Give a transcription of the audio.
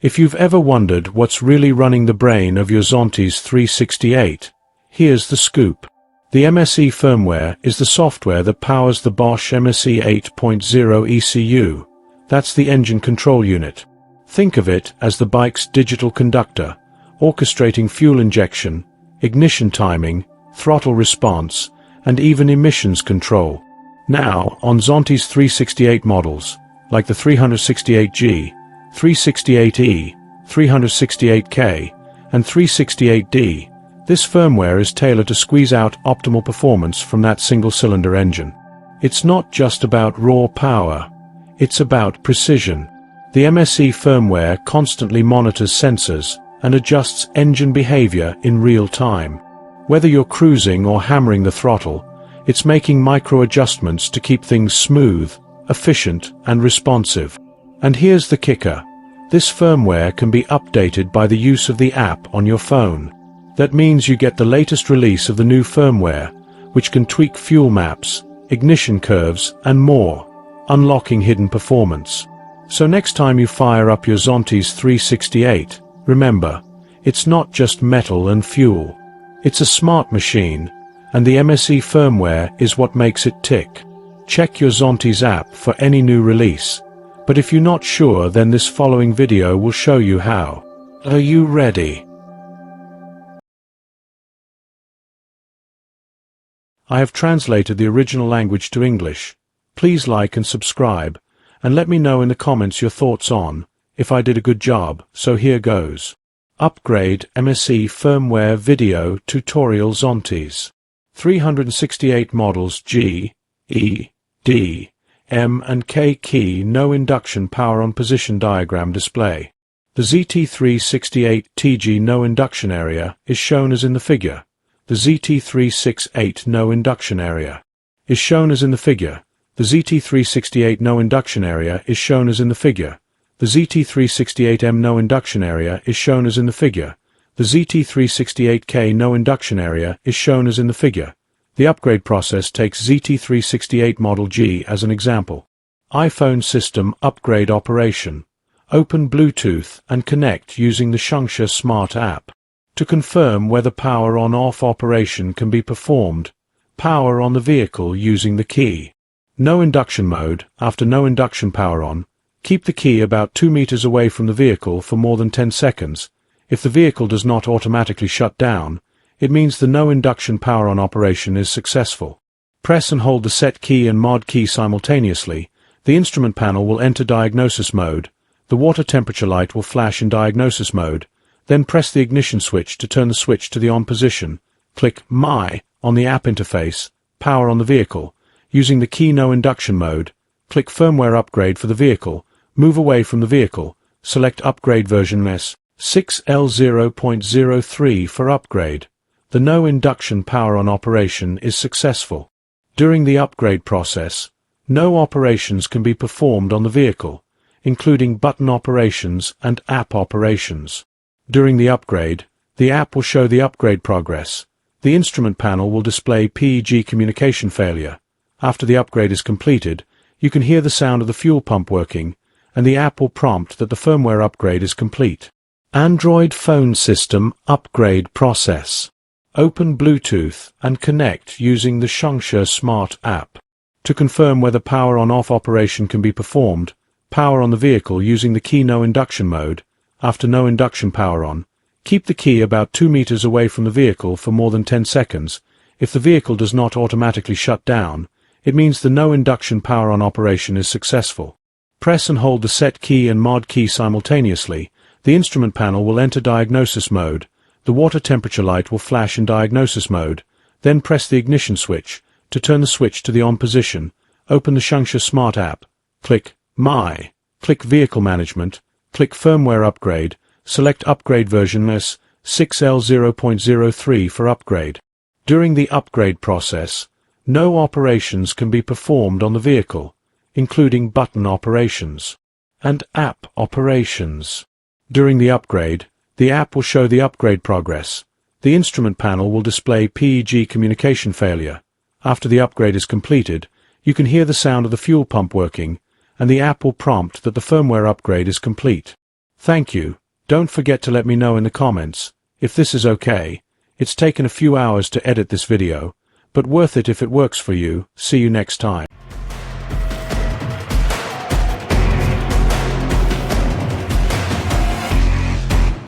If you've ever wondered what's really running the brain of your Zontes 368, here's the scoop. The MSE firmware is the software that powers the Bosch MSE 8.0 ECU. That's the engine control unit. Think of it as the bike's digital conductor, orchestrating fuel injection, ignition timing, throttle response, and even emissions control. Now, on Zontes 368 models, like the 368G, 368E, 368K, and 368D, this firmware is tailored to squeeze out optimal performance from that single-cylinder engine. It's not just about raw power, it's about precision. The MSE firmware constantly monitors sensors and adjusts engine behavior in real time. Whether you're cruising or hammering the throttle, it's making micro-adjustments to keep things smooth, efficient, and responsive. And here's the kicker. This firmware can be updated by the use of the app on your phone. That means you get the latest release of the new firmware, which can tweak fuel maps, ignition curves, and more, unlocking hidden performance. So next time you fire up your Zontes 368, remember, it's not just metal and fuel. It's a smart machine, and the MSE firmware is what makes it tick. Check your Zontes app for any new release, but if you're not sure, then this following video will show you how. Are you ready? I have translated the original language to English. Please like and subscribe, and let me know in the comments your thoughts on if I did a good job. So here goes. Upgrade MSE firmware video tutorial Zontes. 368 models G, E, D, M and K key no induction power on position diagram display. The ZT368TG no induction area is shown as in the figure. The ZT368 no induction area is shown as in the figure. The ZT368 no induction area is shown as in the figure. The ZT368M no induction area is shown as in the figure. The ZT368K no induction area is shown as in the figure. The upgrade process takes ZT368 Model G as an example. iPhone system upgrade operation. Open Bluetooth and connect using the Zontes Smart app. To confirm whether power on-off operation can be performed, power on the vehicle using the key. No induction mode. After no induction power on, keep the key about 2 meters away from the vehicle for more than 10 seconds. If the vehicle does not automatically shut down, it means the no induction power on operation is successful. Press and hold the set key and mod key simultaneously. The instrument panel will enter diagnosis mode. The water temperature light will flash in diagnosis mode. Then press the ignition switch to turn the switch to the on position. Click My on the app interface, power on the vehicle. Using the key no induction mode, click firmware upgrade for the vehicle. Move away from the vehicle. Select upgrade version S6L0.03 for upgrade. The no induction power on operation is successful. During the upgrade process, no operations can be performed on the vehicle, including button operations and app operations. During the upgrade, the app will show the upgrade progress. The instrument panel will display PEG communication failure. After the upgrade is completed, you can hear the sound of the fuel pump working, and the app will prompt that the firmware upgrade is complete. Android phone system upgrade process. Open Bluetooth and connect using the Zontes Smart app. To confirm whether power on-off operation can be performed, power on the vehicle using the key no induction mode. After no induction power on, keep the key about 2 meters away from the vehicle for more than 10 seconds. If the vehicle does not automatically shut down, it means the no induction power on operation is successful. Press and hold the set key and mod key simultaneously. The instrument panel will enter diagnosis mode. The water temperature light will flash in diagnosis mode. Then press the ignition switch to turn the switch to the on position. Open the Zontes Smart app. Click My. Click Vehicle Management. Click Firmware Upgrade. Select Upgrade version S6L0.03 for upgrade. During the upgrade process, no operations can be performed on the vehicle, including button operations and app operations. During the upgrade, the app will show the upgrade progress. The instrument panel will display PEG communication failure. After the upgrade is completed, you can hear the sound of the fuel pump working, and the app will prompt that the firmware upgrade is complete. Thank you. Don't forget to let me know in the comments if this is okay. It's taken a few hours to edit this video, but worth it if it works for you. See you next time.